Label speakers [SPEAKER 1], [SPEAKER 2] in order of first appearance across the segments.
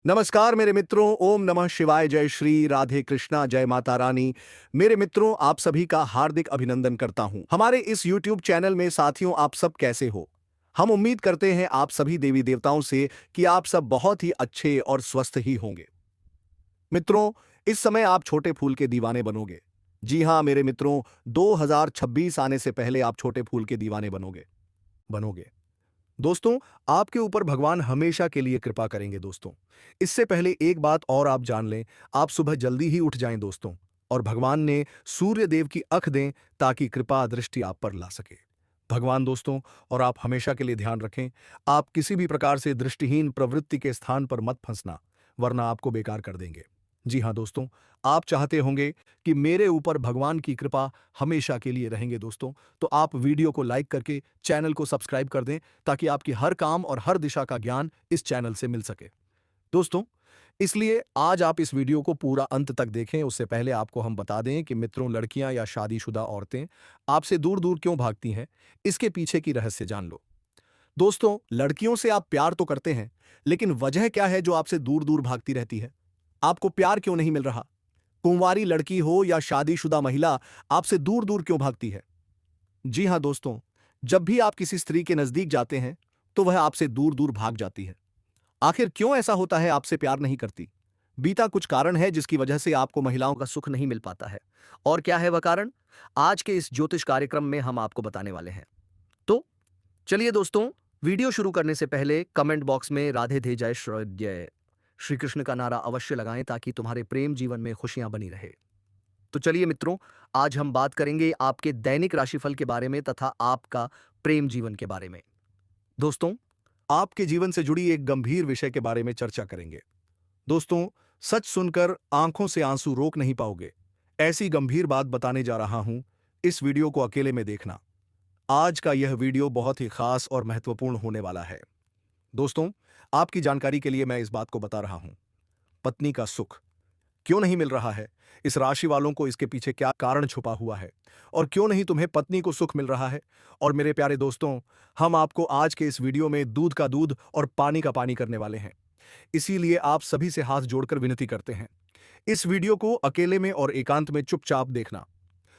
[SPEAKER 1] नमस्कार मेरे मित्रों, ओम नमः शिवाय, जय श्री राधे कृष्णा, जय माता रानी। मेरे मित्रों, आप सभी का हार्दिक अभिनंदन करता हूं हमारे इस YouTube चैनल में। साथियों, आप सब कैसे हो? हम उम्मीद करते हैं आप सभी देवी देवताओं से कि आप सब बहुत ही अच्छे और स्वस्थ ही होंगे। मित्रों, इस समय आप छोटे फूल के दीवाने बनोगे। जी हां मेरे मित्रों, 2026 आने से पहले आप छोटे फूल के दीवाने बनोगे बनोगे दोस्तों, आपके ऊपर भगवान हमेशा के लिए कृपा करेंगे दोस्तों। इससे पहले एक बात और आप जान लें, आप सुबह जल्दी ही उठ जाएं दोस्तों, और भगवान ने सूर्य देव की अख दें ताकि कृपा दृष्टि आप पर ला सके। भगवान दोस्तों, और आप हमेशा के लिए ध्यान रखें, आप किसी भी प्रकार से दृष्टिहीन प्रवृत्ति के स्थान पर मत फंसना, वरना आपको बेकार कर देंगे। जी हाँ दोस्तों, आप चाहते होंगे कि मेरे ऊपर भगवान की कृपा हमेशा के लिए रहेंगे दोस्तों, तो आप वीडियो को लाइक करके चैनल को सब्सक्राइब कर दें ताकि आपकी हर काम और हर दिशा का ज्ञान इस चैनल से मिल सके। दोस्तों, इसलिए आज आप इस वीडियो को पूरा अंत तक देखें। उससे पहले आपको हम बता दें कि मित्रों, लड़कियां या शादीशुदा औरतें आपसे दूर दूर क्यों भागती हैं, इसके पीछे की रहस्य जान लो। दोस्तों, लड़कियों से आप प्यार तो करते हैं, लेकिन वजह क्या है जो आपसे दूर दूर भागती रहती है? आपको प्यार क्यों नहीं मिल रहा? कुंवारी लड़की हो या शादीशुदा महिला, आपसे दूर दूर क्यों भागती है? जी हाँ दोस्तों, जब भी आप किसी स्त्री के नजदीक जाते हैं, तो वह आपसे दूर दूर भाग जाती है। आखिर क्यों ऐसा होता है? आपसे प्यार नहीं करती? बीता कुछ कारण है जिसकी वजह से आपको महिलाओं का सुख नहीं मिल पाता है। और क्या है वह कारण? आज के इस ज्योतिष कार्यक्रम में हम आपको बताने वाले हैं। तो चलिए दोस्तों, वीडियो शुरू करने से पहले कमेंट बॉक्स में राधे धे जय श्री कृष्ण का नारा अवश्य लगाएं ताकि तुम्हारे प्रेम जीवन में खुशियां बनी रहे। तो चलिए मित्रों, आज हम बात करेंगे आपके दैनिक राशिफल के बारे में तथा आपका प्रेम जीवन के बारे में। दोस्तों, आपके जीवन से जुड़ी एक गंभीर विषय के बारे में चर्चा करेंगे। दोस्तों, सच सुनकर आंखों से आंसू रोक नहीं पाओगे। ऐसी गंभीर बात बताने जा रहा हूं, इस वीडियो को अकेले में देखना। आज का यह वीडियो बहुत ही खास और महत्वपूर्ण होने वाला है। दोस्तों, आपकी जानकारी के लिए मैं इस बात को बता रहा हूं। पत्नी का सुख क्यों नहीं मिल रहा है? इस राशि वालों को इसके पीछे क्या कारण छुपा हुआ है? और क्यों नहीं तुम्हें पत्नी को सुख मिल रहा है? और मेरे प्यारे दोस्तों, हम आपको आज के इस वीडियो में दूध का दूध और पानी का पानी करने वाले हैं। इसीलिए आप सभी से हाथ जोड़कर विनती करते हैं, इस वीडियो को अकेले में और एकांत में चुपचाप देखना।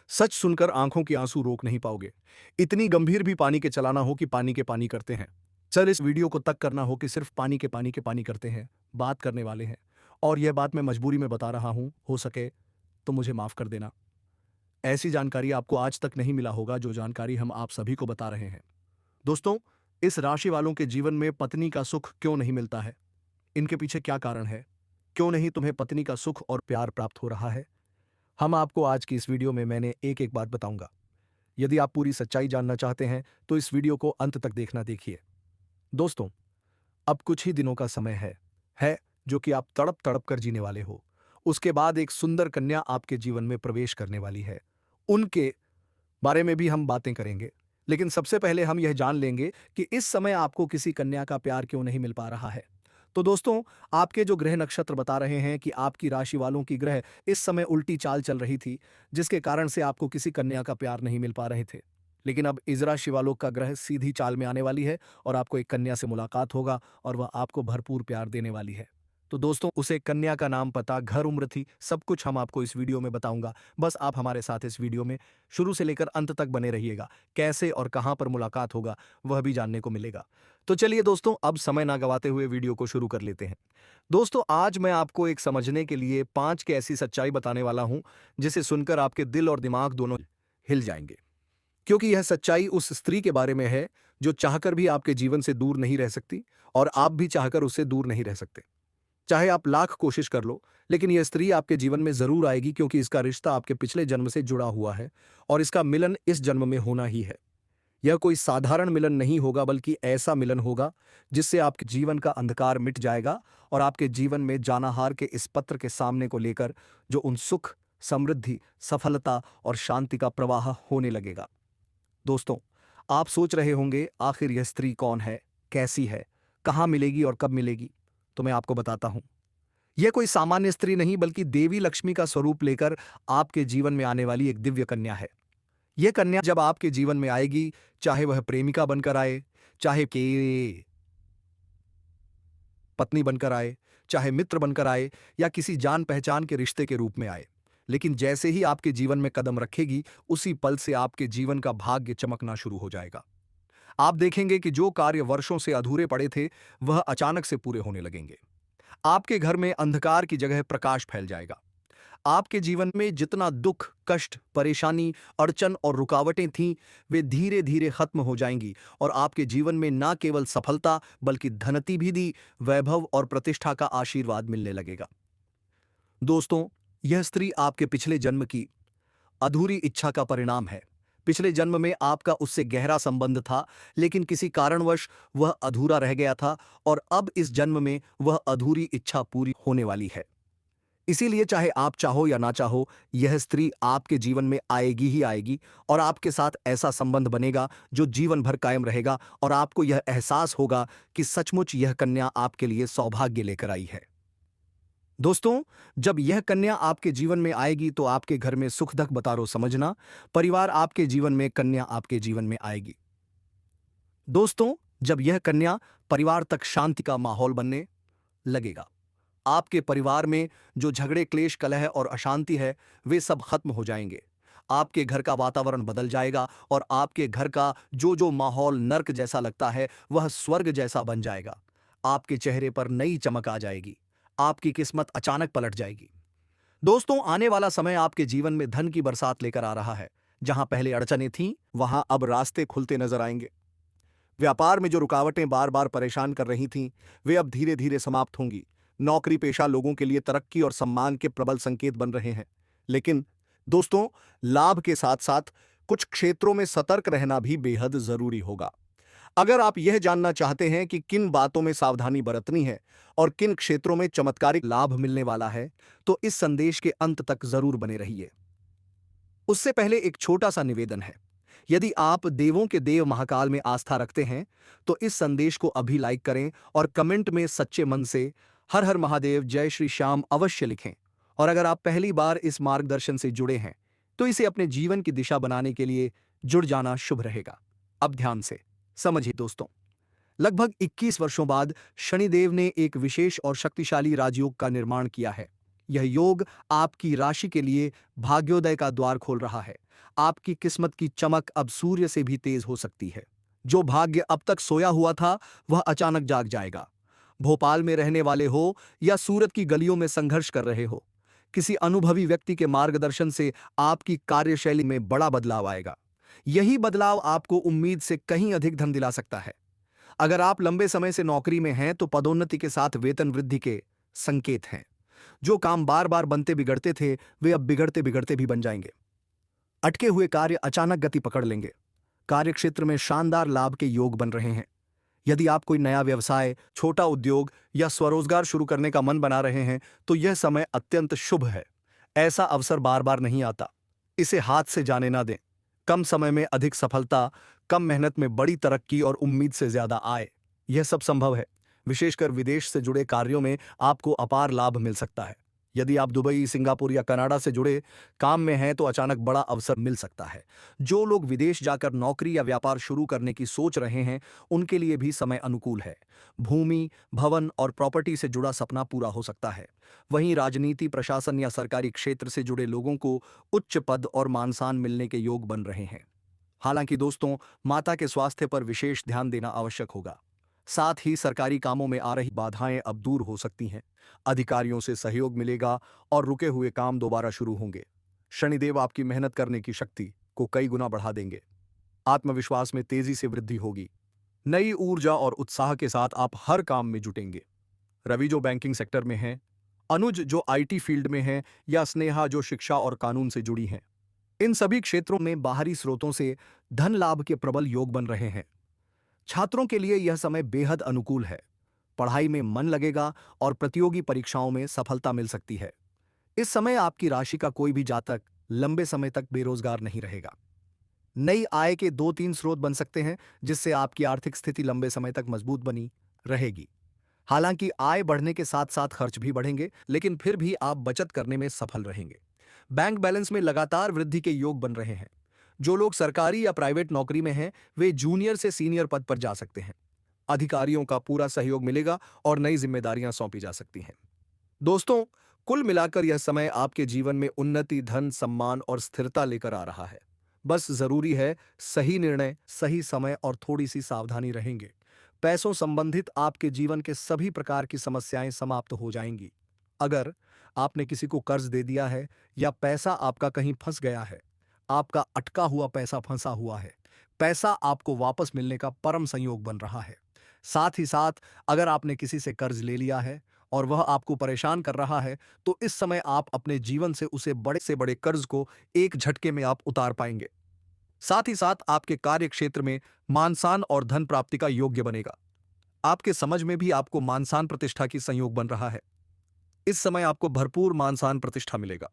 [SPEAKER 1] सच सुनकर आंखों की आंसू रोक नहीं पाओगे। इतनी गंभीर भी पानी के चलाना हो कि पानी के पानी करते हैं। सर, इस वीडियो को तक करना हो कि सिर्फ पानी के पानी के पानी करते हैं, बात करने वाले हैं। और यह बात मैं मजबूरी में बता रहा हूं, हो सके तो मुझे माफ कर देना। ऐसी जानकारी आपको आज तक नहीं मिला होगा जो जानकारी हम आप सभी को बता रहे हैं। दोस्तों, इस राशि वालों के जीवन में पत्नी का सुख क्यों नहीं मिलता है? इनके पीछे क्या कारण है? क्यों नहीं तुम्हें पत्नी का सुख और प्यार प्राप्त हो रहा है? हम आपको आज की इस वीडियो में मैंने एक एक बात बताऊंगा। यदि आप पूरी सच्चाई जानना चाहते हैं तो इस वीडियो को अंत तक देखना। देखिए दोस्तों, अब कुछ ही दिनों का समय है जो कि आप तड़प तड़प कर जीने वाले हो। उसके बाद एक सुंदर कन्या आपके जीवन में प्रवेश करने वाली है। उनके बारे में भी हम बातें करेंगे, लेकिन सबसे पहले हम यह जान लेंगे कि इस समय आपको किसी कन्या का प्यार क्यों नहीं मिल पा रहा है। तो दोस्तों, आपके जो ग्रह नक्षत्र बता रहे हैं कि आपकी राशि वालों की ग्रह इस समय उल्टी चाल चल रही थी, जिसके कारण से आपको किसी कन्या का प्यार नहीं मिल पा रहे थे। लेकिन अब इस राशि वालों का ग्रह सीधी चाल में आने वाली है और आपको एक कन्या से मुलाकात होगा और वह आपको भरपूर प्यार देने वाली है। तो दोस्तों, उसे कन्या का नाम, पता, घर, उम्र थी, सब कुछ हम आपको इस वीडियो में बताऊंगा। बस आप हमारे साथ इस वीडियो में शुरू से लेकर अंत तक बने रहिएगा। कैसे और कहां पर मुलाकात होगा वह भी जानने को मिलेगा। तो चलिए दोस्तों, अब समय ना गवाते हुए वीडियो को शुरू कर लेते हैं। दोस्तों, आज मैं आपको एक समझने के लिए 5 की ऐसी सच्चाई बताने वाला हूं जिसे सुनकर आपके दिल और दिमाग दोनों हिल जाएंगे। क्योंकि यह सच्चाई उस स्त्री के बारे में है जो चाहकर भी आपके जीवन से दूर नहीं रह सकती, और आप भी चाहकर उससे दूर नहीं रह सकते। चाहे आप लाख कोशिश कर लो, लेकिन यह स्त्री आपके जीवन में जरूर आएगी, क्योंकि इसका रिश्ता आपके पिछले जन्म से जुड़ा हुआ है और इसका मिलन इस जन्म में होना ही है। यह कोई साधारण मिलन नहीं होगा, बल्कि ऐसा मिलन होगा जिससे आपके जीवन का अंधकार मिट जाएगा और आपके जीवन में जानाहार के इस पत्र के सामने को लेकर जो उन सुख, समृद्धि, सफलता और शांति का प्रवाह होने लगेगा। दोस्तों, आप सोच रहे होंगे आखिर यह स्त्री कौन है, कैसी है, कहाँ मिलेगी और कब मिलेगी? तो मैं आपको बताता हूं। यह कोई सामान्य स्त्री नहीं, बल्कि देवी लक्ष्मी का स्वरूप लेकर आपके जीवन में आने वाली एक दिव्य कन्या है। यह कन्या जब आपके जीवन में आएगी, चाहे वह प्रेमिका बनकर आए, चाहे के पत्नी बनकर आए,
[SPEAKER 2] चाहे मित्र बनकर आए या किसी जान पहचान के रिश्ते के रूप में आए। लेकिन जैसे ही आपके जीवन में कदम रखेगी, उसी पल से आपके जीवन का भाग्य चमकना शुरू हो जाएगा। आप देखेंगे कि जो कार्य वर्षों से अधूरे पड़े थे, वह अचानक से पूरे होने लगेंगे। आपके घर में अंधकार की जगह प्रकाश फैल जाएगा। आपके जीवन में जितना दुख, कष्ट, परेशानी, अड़चन और रुकावटें थीं, वे धीरे धीरे खत्म हो जाएंगी और आपके जीवन में ना केवल सफलता बल्कि धनति भी दी, वैभव और प्रतिष्ठा का आशीर्वाद मिलने लगेगा। दोस्तों, यह स्त्री आपके पिछले जन्म की अधूरी इच्छा का परिणाम है। पिछले जन्म में आपका उससे गहरा संबंध था, लेकिन किसी कारणवश वह अधूरा रह गया था और अब इस जन्म में वह अधूरी इच्छा पूरी होने वाली है। इसीलिए चाहे आप चाहो या ना चाहो, यह स्त्री आपके जीवन में आएगी ही आएगी और आपके साथ ऐसा संबंध बनेगा जो जीवन भर कायम रहेगा और आपको यह एहसास होगा कि सचमुच यह कन्या आपके लिए सौभाग्य लेकर आई है। दोस्तों, जब यह कन्या आपके जीवन में आएगी तो आपके घर में सुख दुख बतारो समझना, परिवार आपके जीवन में, कन्या आपके जीवन में आएगी। दोस्तों, जब यह कन्या परिवार तक शांति का माहौल बनने लगेगा। आपके परिवार में जो झगड़े, क्लेश, कलह और अशांति है, वे सब खत्म हो जाएंगे। आपके घर का वातावरण बदल जाएगा और आपके घर का जो जो माहौल नर्क जैसा लगता है, वह स्वर्ग जैसा बन जाएगा। आपके चेहरे पर नई चमक आ जाएगी। आपकी किस्मत अचानक पलट जाएगी। दोस्तों, आने वाला समय आपके जीवन में धन की बरसात लेकर आ रहा है। जहां पहले अड़चनें थीं, वहां अब रास्ते खुलते नजर आएंगे। व्यापार में जो रुकावटें बार बार परेशान कर रही थीं, वे अब धीरे धीरे समाप्त होंगी। नौकरी पेशा लोगों के लिए तरक्की और सम्मान के प्रबल संकेत बन रहे हैं। लेकिन दोस्तों, लाभ के साथ साथ कुछ क्षेत्रों में सतर्क रहना भी बेहद जरूरी होगा। अगर आप यह जानना चाहते हैं कि किन बातों में सावधानी बरतनी है और किन क्षेत्रों में चमत्कारिक लाभ मिलने वाला है, तो इस संदेश के अंत तक जरूर बने रहिए। उससे पहले एक छोटा सा निवेदन है। यदि आप देवों के देव महाकाल में आस्था रखते हैं, तो इस संदेश को अभी लाइक करें और कमेंट में सच्चे मन से हर हर महादेव, जय श्री श्याम अवश्य लिखें। और अगर आप पहली बार इस मार्गदर्शन से जुड़े हैं, तो इसे अपने जीवन की दिशा बनाने के लिए जुड़ जाना शुभ रहेगा। अब ध्यान से समझिए दोस्तों, लगभग 21 वर्षों बाद शनिदेव ने एक विशेष और शक्तिशाली राजयोग का निर्माण किया है। यह योग आपकी राशि के लिए भाग्योदय का द्वार खोल रहा है। आपकी किस्मत की चमक अब सूर्य से भी तेज हो सकती है। जो भाग्य अब तक सोया हुआ था, वह अचानक जाग जाएगा। भोपाल में रहने वाले हो या सूरत की गलियों में संघर्ष कर रहे हो, किसी अनुभवी व्यक्ति के मार्गदर्शन से आपकी कार्यशैली में बड़ा बदलाव आएगा। यही बदलाव आपको उम्मीद से कहीं अधिक धन दिला सकता है। अगर आप लंबे समय से नौकरी में हैं, तो पदोन्नति के साथ वेतन वृद्धि के संकेत हैं। जो काम बार बार बनते बिगड़ते थे, वे अब बिगड़ते बिगड़ते भी बन जाएंगे। अटके हुए कार्य अचानक गति पकड़ लेंगे। कार्यक्षेत्र में शानदार लाभ के योग बन रहे हैं। यदि आप कोई नया व्यवसाय, छोटा उद्योग या स्वरोजगार शुरू करने का मन बना रहे हैं, तो यह समय अत्यंत शुभ है। ऐसा अवसर बार बार नहीं आता, इसे हाथ से जाने ना दें। कम समय में अधिक सफलता, कम मेहनत में बड़ी तरक्की और उम्मीद से ज्यादा आय, यह सब संभव है। विशेषकर विदेश से जुड़े कार्यों में आपको अपार लाभ मिल सकता है। यदि आप दुबई, सिंगापुर या कनाडा से जुड़े काम में हैं, तो अचानक बड़ा अवसर मिल सकता है। जो लोग विदेश जाकर नौकरी या व्यापार शुरू करने की सोच रहे हैं, उनके लिए भी समय अनुकूल है। भूमि, भवन और प्रॉपर्टी से जुड़ा सपना पूरा हो सकता है। वहीं राजनीति, प्रशासन या सरकारी क्षेत्र से जुड़े लोगों को उच्च पद और मान सम्मान मिलने के योग बन रहे हैं। हालांकि दोस्तों, माता के स्वास्थ्य पर विशेष ध्यान देना आवश्यक होगा। साथ ही सरकारी कामों में आ रही बाधाएं अब दूर हो सकती हैं। अधिकारियों से सहयोग मिलेगा और रुके हुए काम दोबारा शुरू होंगे। शनिदेव आपकी मेहनत करने की शक्ति को कई गुना बढ़ा देंगे। आत्मविश्वास में तेजी से वृद्धि होगी। नई ऊर्जा और उत्साह के साथ आप हर काम में जुटेंगे। रवि जो बैंकिंग सेक्टर में हैं, अनुज जो आईटी फील्ड में हैं या स्नेहा जो शिक्षा और कानून से जुड़ी हैं, इन सभी क्षेत्रों में बाहरी स्रोतों से धन लाभ के प्रबल योग बन रहे हैं। छात्रों के लिए यह समय बेहद अनुकूल है। पढ़ाई में मन लगेगा और प्रतियोगी परीक्षाओं में सफलता मिल सकती है। इस समय आपकी राशि का कोई भी जातक लंबे समय तक बेरोजगार नहीं रहेगा। नई आय के 2-3 स्रोत बन सकते हैं, जिससे आपकी आर्थिक स्थिति लंबे समय तक मजबूत बनी रहेगी। हालांकि आय बढ़ने के साथ साथ खर्च भी बढ़ेंगे, लेकिन फिर भी आप बचत करने में सफल रहेंगे। बैंक बैलेंस में लगातार वृद्धि के योग बन रहे हैं। जो लोग सरकारी या प्राइवेट नौकरी में हैं, वे जूनियर से सीनियर पद पर जा सकते हैं। अधिकारियों का पूरा सहयोग मिलेगा और नई जिम्मेदारियां सौंपी जा सकती हैं। दोस्तों, कुल मिलाकर यह समय आपके जीवन में उन्नति, धन, सम्मान और स्थिरता लेकर आ रहा है। बस जरूरी है सही निर्णय, सही समय और थोड़ी सी सावधानी रहेंगे। पैसों संबंधित आपके जीवन के सभी प्रकार की समस्याएं समाप्त हो जाएंगी। अगर आपने किसी को कर्ज दे दिया है या पैसा आपका कहीं फंस गया है, आपका अटका हुआ पैसा फंसा हुआ है, पैसा आपको वापस मिलने का परम संयोग बन रहा है। साथ ही साथ अगर आपने किसी से कर्ज ले लिया है और वह आपको परेशान कर रहा है, तो इस समय आप अपने जीवन से उसे बड़े से बड़े कर्ज को एक झटके में आप उतार पाएंगे। साथ ही साथ आपके कार्य क्षेत्र में मान-सान और धन प्राप्ति का योग्य बनेगा। आपके समझ में भी आपको मान-सान प्रतिष्ठा की संयोग बन रहा है। इस समय आपको भरपूर मान-सान प्रतिष्ठा मिलेगा,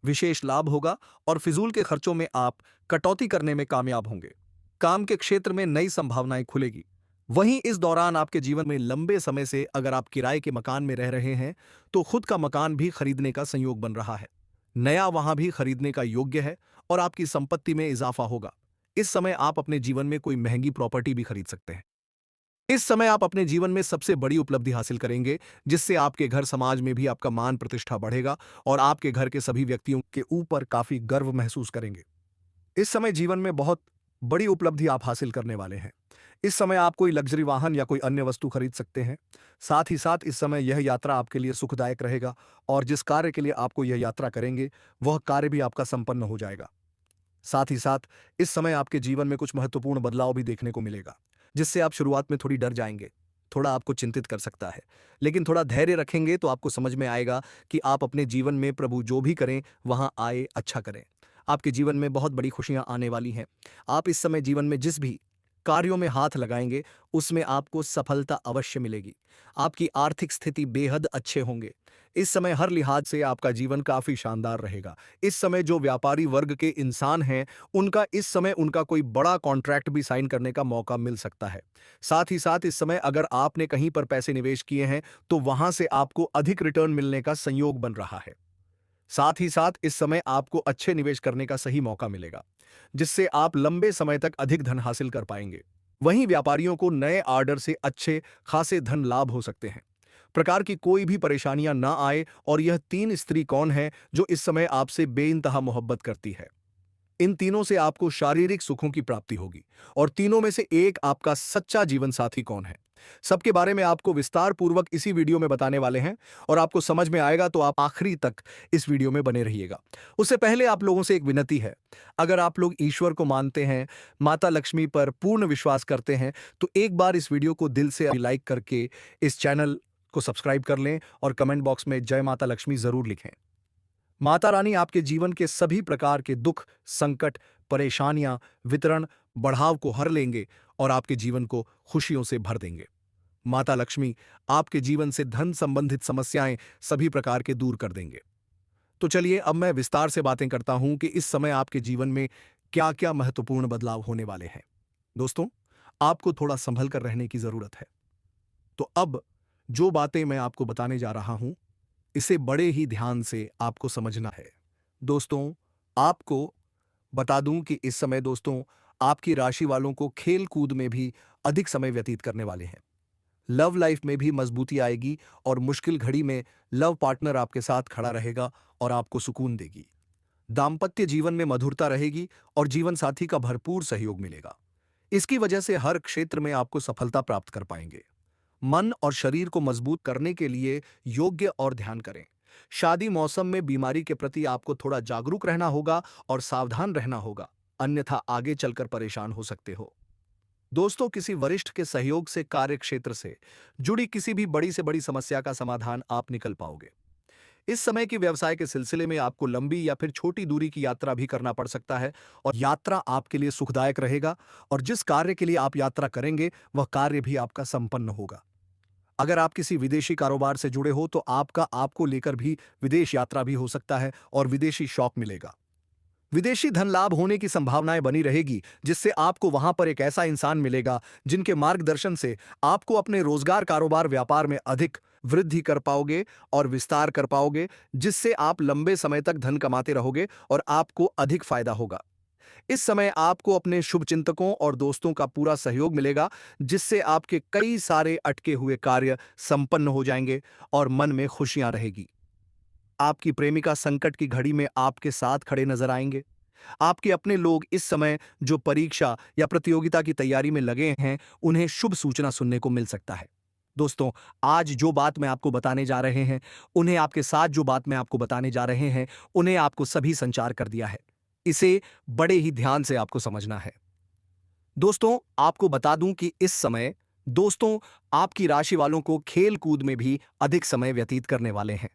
[SPEAKER 2] विशेष लाभ होगा और फिजूल के खर्चों में आप कटौती करने में कामयाब होंगे। काम के क्षेत्र में नई संभावनाएं खुलेगी। वहीं इस दौरान आपके जीवन में लंबे समय से अगर आप किराए के मकान में रह रहे हैं, तो खुद का मकान भी खरीदने का संयोग बन रहा है। नया वहां भी खरीदने का योग्य है और आपकी संपत्ति में इजाफा होगा। इस समय आप अपने जीवन में कोई महंगी प्रॉपर्टी भी खरीद सकते हैं। इस समय आप अपने जीवन में सबसे बड़ी उपलब्धि हासिल करेंगे, जिससे आपके घर समाज में भी आपका मान प्रतिष्ठा बढ़ेगा और आपके घर के सभी व्यक्तियों के ऊपर काफी गर्व महसूस करेंगे। इस समय जीवन में बहुत बड़ी उपलब्धि आप हासिल करने वाले हैं। इस समय आप कोई लग्जरी वाहन या कोई अन्य वस्तु खरीद सकते हैं। साथ ही साथ इस समय यह यात्रा आपके लिए सुखदायक रहेगा और जिस कार्य के लिए आपको यह यात्रा करेंगे, वह कार्य भी आपका संपन्न हो जाएगा। साथ ही साथ इस समय आपके जीवन में कुछ महत्वपूर्ण बदलाव भी देखने को मिलेगा, जिससे आप शुरुआत में थोड़ी डर जाएंगे, थोड़ा आपको चिंतित कर सकता है। लेकिन थोड़ा धैर्य रखेंगे तो आपको समझ में आएगा कि आप अपने जीवन में प्रभु जो भी करें, वहां आए अच्छा करें। आपके जीवन में बहुत बड़ी खुशियां आने वाली हैं। आप इस समय जीवन में जिस भी कार्यों में हाथ लगाएंगे, उसमें आपको सफलता अवश्य मिलेगी। आपकी आर्थिक स्थिति बेहद अच्छे होंगे। इस समय हर लिहाज से आपका जीवन काफी शानदार रहेगा। इस समय जो व्यापारी वर्ग के इंसान हैं, उनका इस समय उनका कोई बड़ा कॉन्ट्रैक्ट भी साइन करने का मौका मिल सकता है। साथ ही साथ इस समय अगर आपने कहीं पर पैसे निवेश किए हैं, तो वहां से आपको अधिक रिटर्न मिलने का संयोग बन रहा है। साथ ही साथ इस समय आपको अच्छे निवेश करने का सही मौका मिलेगा, जिससे आप लंबे समय तक अधिक धन हासिल कर पाएंगे। वहीं व्यापारियों को नए ऑर्डर से अच्छे खासे धन लाभ हो सकते हैं। प्रकार की कोई भी परेशानियां ना आए। और यह 3 स्त्री कौन है जो इस समय आपसे बेइंतहा मोहब्बत करती है? इन तीनों से आपको शारीरिक सुखों की प्राप्ति होगी। और तीनों में से एक आपका सच्चा जीवन साथी कौन है, सबके बारे में आपको विस्तार पूर्वक इसी वीडियो में बताने वाले हैं। और आपको समझ में आएगा तो आप आखिरी तक इस वीडियो में बने रहिएगा। उससे पहले आप लोगों से एक विनती है, अगर आप लोग ईश्वर को मानते हैं, माता लक्ष्मी पर पूर्ण विश्वास करते हैं, तो एक बार इस वीडियो को दिल से लाइक करके इस चैनल को सब्सक्राइब कर लें और कमेंट बॉक्स में जय माता लक्ष्मी जरूर लिखें। माता रानी आपके जीवन के सभी प्रकार के दुख, संकट, परेशानियां, वितरण, बढ़ाव को हर लेंगे और आपके जीवन को खुशियों से भर देंगे। माता लक्ष्मी आपके जीवन से धन संबंधित समस्याएं सभी प्रकार के दूर कर देंगे। तो चलिए अब मैं विस्तार से बातें करता हूं कि इस समय आपके जीवन में क्या क्या महत्वपूर्ण बदलाव होने वाले हैं। दोस्तों, आपको थोड़ा संभल कर रहने की जरूरत है। तो अब जो बातें मैं आपको बताने जा रहा हूं, इसे बड़े ही ध्यान से आपको समझना है। दोस्तों, आपको बता दूं कि इस समय दोस्तों आपकी राशि वालों को खेल कूद में भी अधिक समय व्यतीत करने वाले हैं। लव लाइफ में भी मजबूती आएगी और मुश्किल घड़ी में लव पार्टनर आपके साथ खड़ा रहेगा और आपको सुकून देगी। दाम्पत्य जीवन में मधुरता रहेगी और जीवन साथी का भरपूर सहयोग मिलेगा। इसकी वजह से हर क्षेत्र में आपको सफलता प्राप्त कर पाएंगे। मन और शरीर को मजबूत करने के लिए योग्य और ध्यान करें। शादी मौसम में बीमारी के प्रति आपको थोड़ा जागरूक रहना होगा और सावधान रहना होगा, अन्यथा आगे चलकर परेशान हो सकते हो। दोस्तों, किसी वरिष्ठ के सहयोग से कार्य क्षेत्र से जुड़ी किसी भी बड़ी से बड़ी समस्या का समाधान आप निकल पाओगे। इस समय की व्यवसाय के सिलसिले में आपको लंबी या फिर छोटी दूरी की यात्रा भी करना पड़ सकता है और यात्रा आपके लिए सुखदायक रहेगा और जिस कार्य के लिए आप यात्रा करेंगे वह कार्य भी आपका संपन्न होगा। अगर आप किसी विदेशी कारोबार से जुड़े हो तो आपको लेकर भी विदेश यात्रा भी हो सकता है और विदेशी शौक मिलेगा। विदेशी धन लाभ होने की संभावनाएं बनी रहेगी, जिससे आपको वहां पर एक ऐसा इंसान मिलेगा जिनके मार्गदर्शन से आपको अपने रोजगार, कारोबार, व्यापार में अधिक वृद्धि कर पाओगे और विस्तार कर पाओगे, जिससे आप लंबे समय तक धन कमाते रहोगे और आपको अधिक फायदा होगा। इस समय आपको अपने शुभचिंतकों और दोस्तों का पूरा सहयोग मिलेगा, जिससे आपके कई सारे अटके हुए कार्य संपन्न हो जाएंगे और मन में खुशियां रहेगी। आपकी प्रेमिका संकट की घड़ी में आपके साथ खड़े नजर आएंगे। आपके अपने लोग इस समय जो परीक्षा या प्रतियोगिता की तैयारी में लगे हैं, उन्हें शुभ सूचना सुनने को मिल सकता है। दोस्तों, आज जो बात मैं आपको बताने जा रहे हैं, उन्हें आपके साथ जो बात मैं आपको बताने जा रहे हैं, उन्हें आपको सभी संचार कर दिया है। इसे बड़े ही ध्यान से आपको समझना है। दोस्तों, आपको बता दूं कि इस समय दोस्तों आपकी राशि वालों को खेल कूद में भी अधिक समय व्यतीत करने वाले हैं।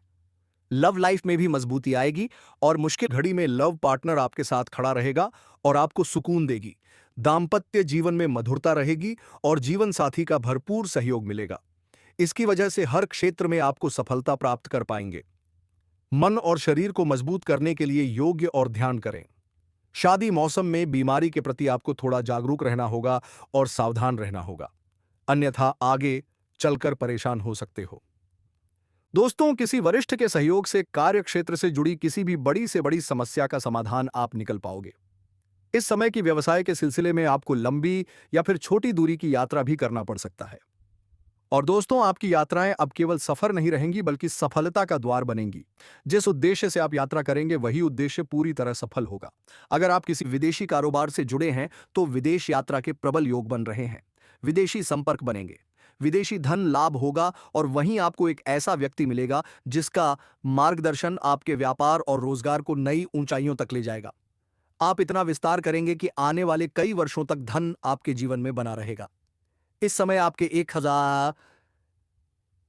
[SPEAKER 2] लव लाइफ में भी मजबूती आएगी और मुश्किल घड़ी में लव पार्टनर आपके साथ खड़ा रहेगा और आपको सुकून देगी। दाम्पत्य जीवन में मधुरता रहेगी और जीवन साथी का भरपूर सहयोग मिलेगा। इसकी वजह से हर क्षेत्र में आपको सफलता प्राप्त कर पाएंगे। मन और शरीर को मजबूत करने के लिए योग्य और ध्यान करें। शादी मौसम में बीमारी के प्रति आपको थोड़ा जागरूक रहना होगा और सावधान रहना होगा, अन्यथा आगे चलकर परेशान हो सकते हो। दोस्तों, किसी वरिष्ठ के सहयोग से कार्य क्षेत्र से जुड़ी किसी भी बड़ी से बड़ी समस्या का समाधान आप निकल पाओगे। इस समय की व्यवसाय के सिलसिले में आपको लंबी या फिर छोटी दूरी की यात्रा भी करना पड़ सकता है। और दोस्तों, आपकी यात्राएं अब केवल सफर नहीं रहेंगी, बल्कि सफलता का द्वार बनेंगी। जिस उद्देश्य से आप यात्रा करेंगे, वही उद्देश्य पूरी तरह सफल होगा। अगर आप किसी विदेशी कारोबार से जुड़े हैं, तो विदेश यात्रा के प्रबल योग बन रहे हैं। विदेशी संपर्क बनेंगे, विदेशी धन लाभ होगा और वहीं आपको एक ऐसा व्यक्ति मिलेगा जिसका मार्गदर्शन आपके व्यापार और रोजगार को नई ऊंचाइयों तक ले जाएगा। आप इतना विस्तार करेंगे कि आने वाले कई वर्षों तक धन आपके जीवन में बना रहेगा। इस समय आपके 1000